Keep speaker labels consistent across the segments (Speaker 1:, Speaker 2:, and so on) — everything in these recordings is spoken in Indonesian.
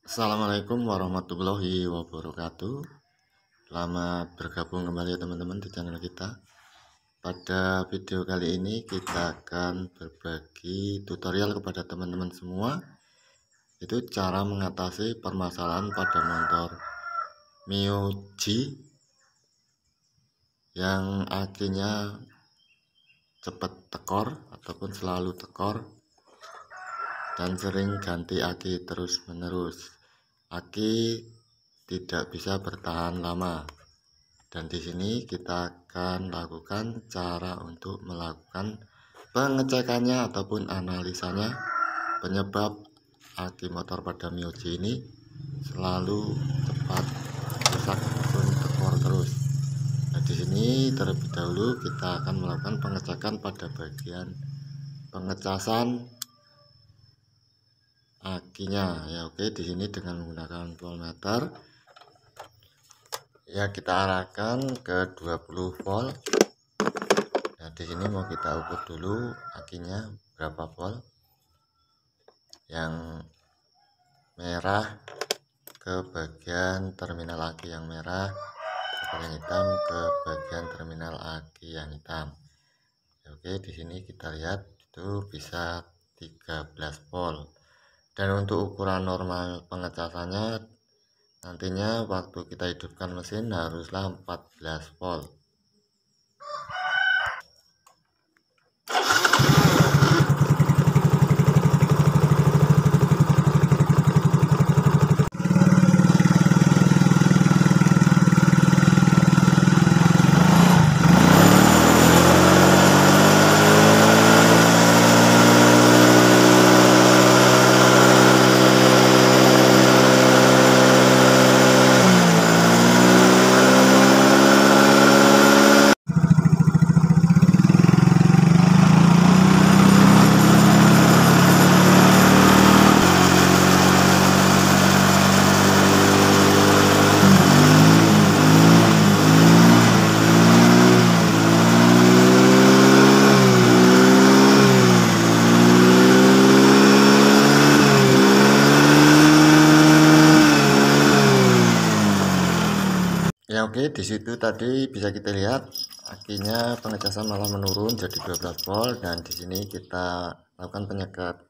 Speaker 1: Assalamualaikum warahmatullahi wabarakatuh. Selamat bergabung kembali ya teman-teman di channel kita. Pada video kali ini kita akan berbagi tutorial kepada teman-teman semua, itu cara mengatasi permasalahan pada motor Mio G yang akinya cepat tekor ataupun selalu tekor dan sering ganti aki terus menerus. Aki tidak bisa bertahan lama, dan di sini kita akan lakukan cara untuk melakukan pengecekannya ataupun analisanya penyebab aki motor pada Mio G ini selalu cepat rusak ataupun tekor terus. Nah, di sini terlebih dahulu kita akan melakukan pengecekan pada bagian pengecasan akinya ya. Oke, di sini dengan menggunakan voltmeter ya, kita arahkan ke 20 volt. Nah, di sini mau kita ukur dulu akinya berapa volt. Yang merah ke bagian terminal aki yang merah, yang hitam ke bagian terminal aki yang hitam. Oke, di sini kita lihat itu bisa 13 volt. Dan untuk ukuran normal pengecasannya nantinya waktu kita hidupkan mesin haruslah 14 volt. Ya oke, di situ tadi bisa kita lihat akinya pengecasan malah menurun jadi 12 volt, dan di sini kita lakukan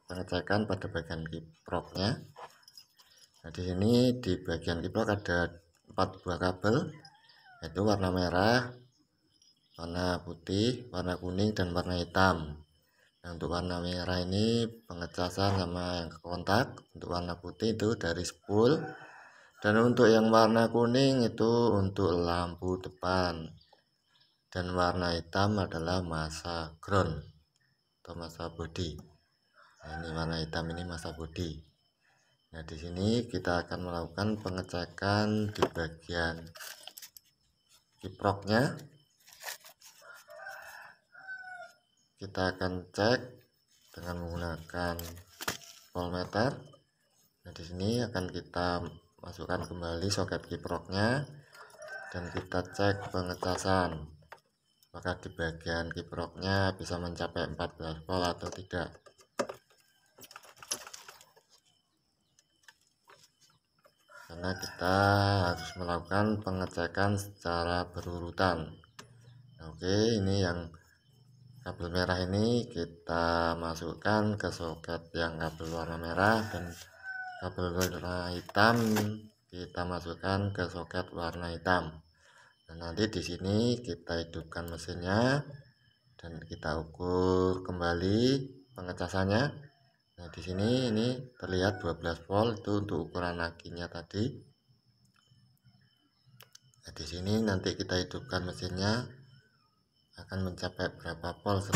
Speaker 1: pengecekan pada bagian kiproknya. Nah, di sini di bagian kiprok ada 4 buah kabel, yaitu warna merah, warna putih, warna kuning, dan warna hitam. Nah, untuk warna merah ini pengecasan sama yang ke kontak, untuk warna putih itu dari spool, dan untuk yang warna kuning itu untuk lampu depan, dan warna hitam adalah massa ground atau massa bodi. Nah, ini warna hitam ini massa bodi. Nah, di sini kita akan melakukan pengecekan di bagian kiproknya. Kita akan cek dengan menggunakan voltmeter. Nah, di sini akan kita masukkan kembali soket kiproknya dan kita cek pengecasan apakah di bagian kiproknya bisa mencapai 14 volt atau tidak. Karena kita harus melakukan pengecekan secara berurutan. Oke, ini yang kabel merah ini kita masukkan ke soket yang kabel warna merah, dan kabel warna hitam kita masukkan ke soket warna hitam. Dan nanti di sini kita hidupkan mesinnya dan kita ukur kembali pengecasannya. Nah, di sini ini terlihat 12 volt itu untuk ukuran akinya tadi. Nah, di sini nanti kita hidupkan mesinnya akan mencapai berapa volt.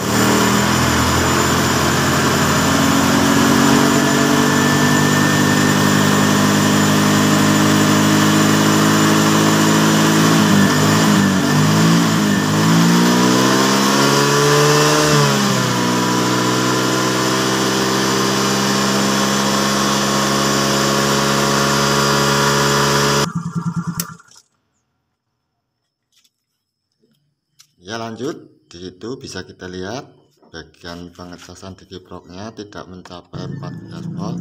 Speaker 1: Ya, lanjut, di situ bisa kita lihat bagian pengecasan di kiproknya tidak mencapai 14 volt.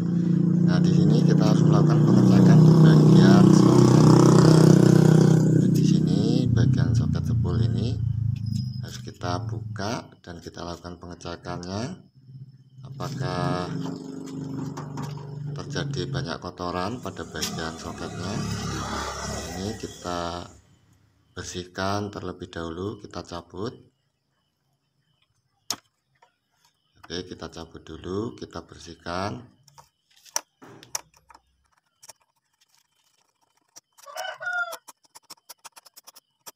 Speaker 1: Nah, di sini kita harus melakukan pengecekan kita lakukan pengecekannya apakah terjadi banyak kotoran pada bagian soketnya. Ini kita bersihkan terlebih dahulu, kita cabut. Oke, kita cabut dulu, kita bersihkan.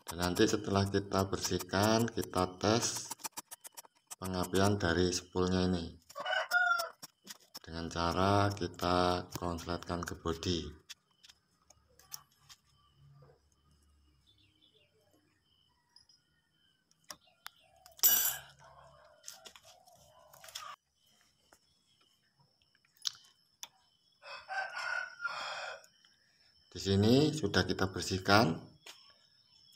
Speaker 1: Dan nanti setelah kita bersihkan, kita tes pengapian dari spoolnya ini dengan cara kita konsletkan ke bodi. Di sini sudah kita bersihkan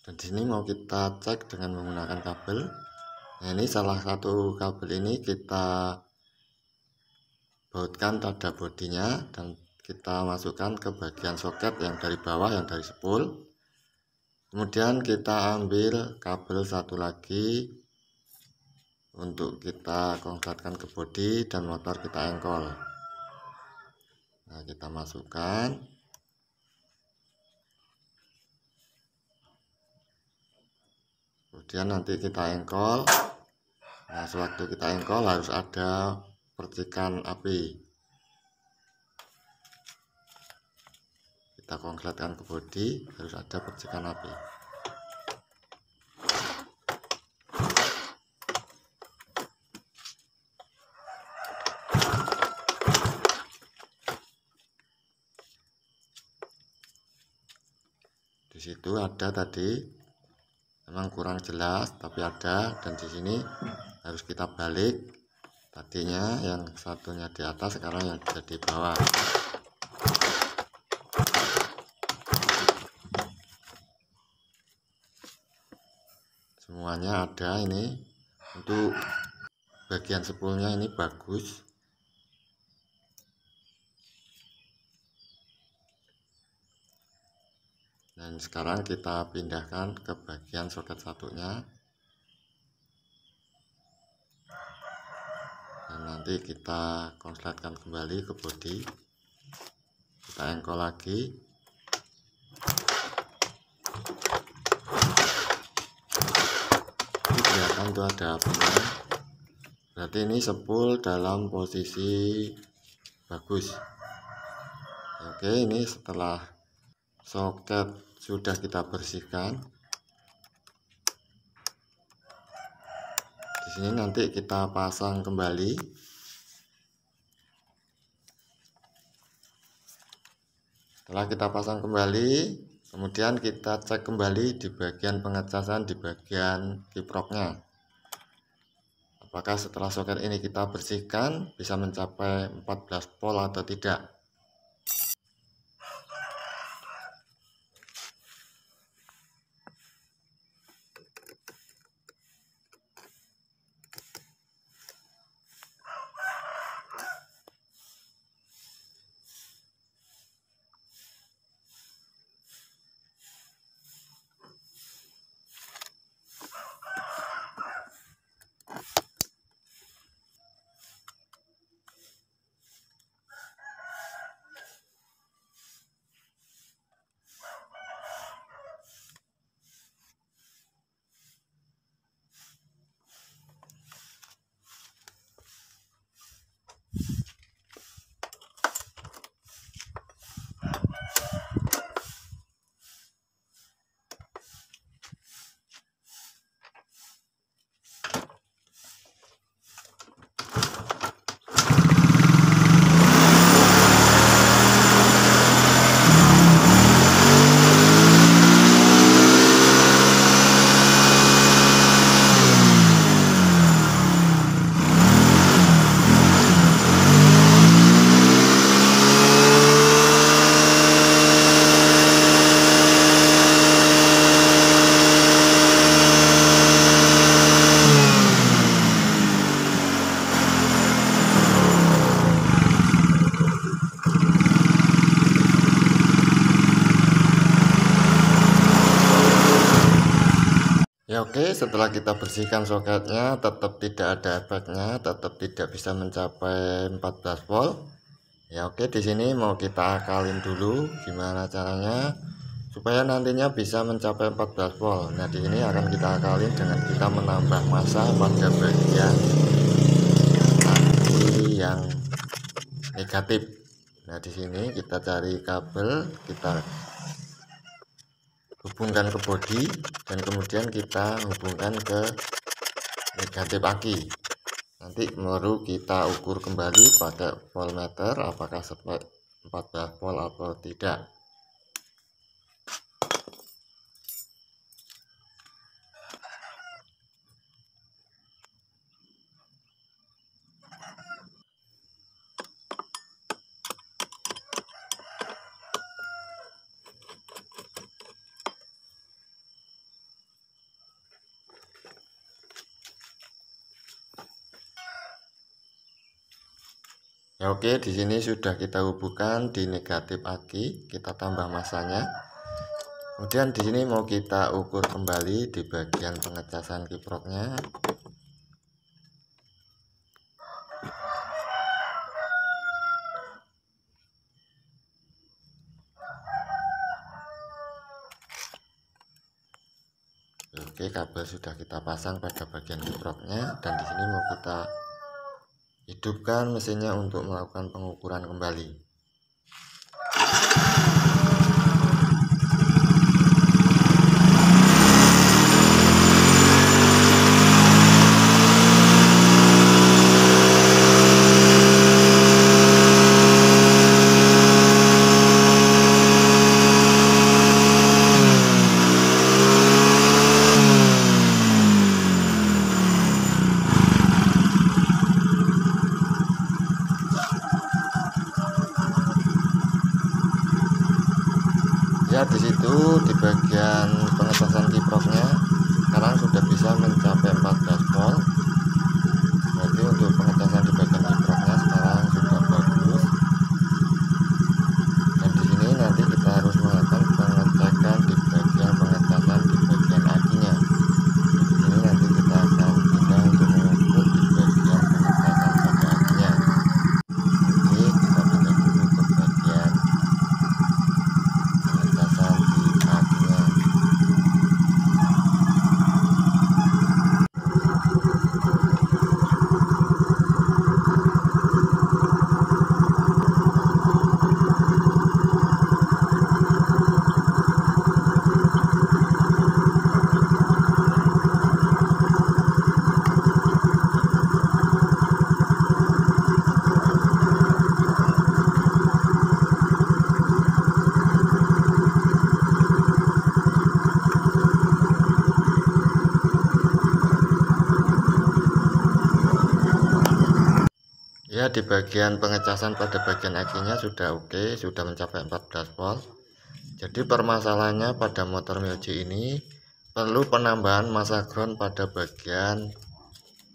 Speaker 1: dan di sini mau kita cek dengan menggunakan kabel. Nah, ini salah satu kabel ini kita bautkan pada bodinya dan kita masukkan ke bagian soket yang dari bawah, yang dari spool. Kemudian kita ambil kabel satu lagi untuk kita konsletkan ke bodi dan motor kita engkol. Nah, kita masukkan. Kemudian nanti kita engkol. Nah, sewaktu kita engkol harus ada percikan api. Kita konsletkan ke bodi, harus ada percikan api. Di situ ada tadi, memang kurang jelas tapi ada, dan di sini harus kita balik. Tadinya yang satunya di atas, sekarang yang ada di bawah. Semuanya ada ini. Untuk bagian spoolnya ini bagus. Dan sekarang kita pindahkan ke bagian soket satunya. Dan nanti kita konsletkan kembali ke bodi. Kita engkol lagi. Ini kelihatan tuh ada apinya. Berarti ini spool dalam posisi bagus. Oke, ini setelah soket sudah kita bersihkan. Di sini nanti kita pasang kembali. Setelah kita pasang kembali, kemudian kita cek kembali di bagian pengecasan di bagian kiproknya. Apakah setelah soket ini kita bersihkan bisa mencapai 14 volt atau tidak. Ya oke, setelah kita bersihkan soketnya tetap tidak ada efeknya, tetap tidak bisa mencapai 14 volt. Ya oke, di sini mau kita akalin dulu gimana caranya supaya nantinya bisa mencapai 14 volt. Nah, di sini akan kita akalin dengan kita menambah massa pada bagian aki yang negatif. Nah, di sini kita cari kabel, kita hubungkan ke bodi dan kemudian kita hubungkan ke negatif aki. Nanti baru kita ukur kembali pakai voltmeter apakah sampai 14 volt atau tidak. Ya oke, di sini sudah kita hubungkan di negatif aki, kita tambah masanya. Kemudian di sini mau kita ukur kembali di bagian pengecasan kiproknya. Oke, kabel sudah kita pasang pada bagian kiproknya dan di sini mau kita hidupkan mesinnya untuk melakukan pengukuran kembali. Ya, di situ di bagian pengecasan kiproknya sekarang sudah bisa mencapai 14 volt. Berarti untuk pengecasan di bagian kiproknya sekarang sudah bagus. Dan di sini nanti kita harus melakukan pengecekan di bagian pengecasan di bagian akinya. Di sini nanti kita akan pindah untuk mengukur di bagian pengecasan pada akinya. Oke, kita pindah dulu ke bagian pengecasan di akinya. Ya, di bagian pengecasan pada bagian akinya sudah oke, sudah mencapai 14 volt. Jadi permasalahannya pada motor Myoji ini perlu penambahan massa ground pada bagian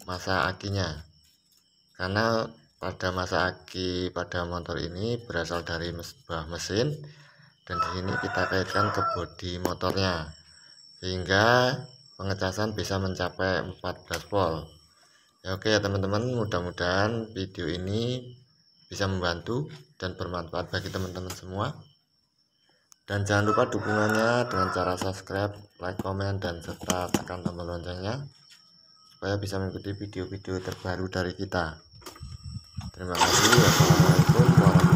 Speaker 1: massa akinya. Karena pada massa aki pada motor ini berasal dari sebuah mesin dan di sini kita kaitkan ke bodi motornya sehingga pengecasan bisa mencapai 14 volt. Ya oke ya teman-teman, mudah-mudahan video ini bisa membantu dan bermanfaat bagi teman-teman semua. Dan jangan lupa dukungannya dengan cara subscribe, like, komen, dan serta tekan tombol loncengnya supaya bisa mengikuti video-video terbaru dari kita. Terima kasih. Wassalamualaikum warahmatullahi wabarakatuh.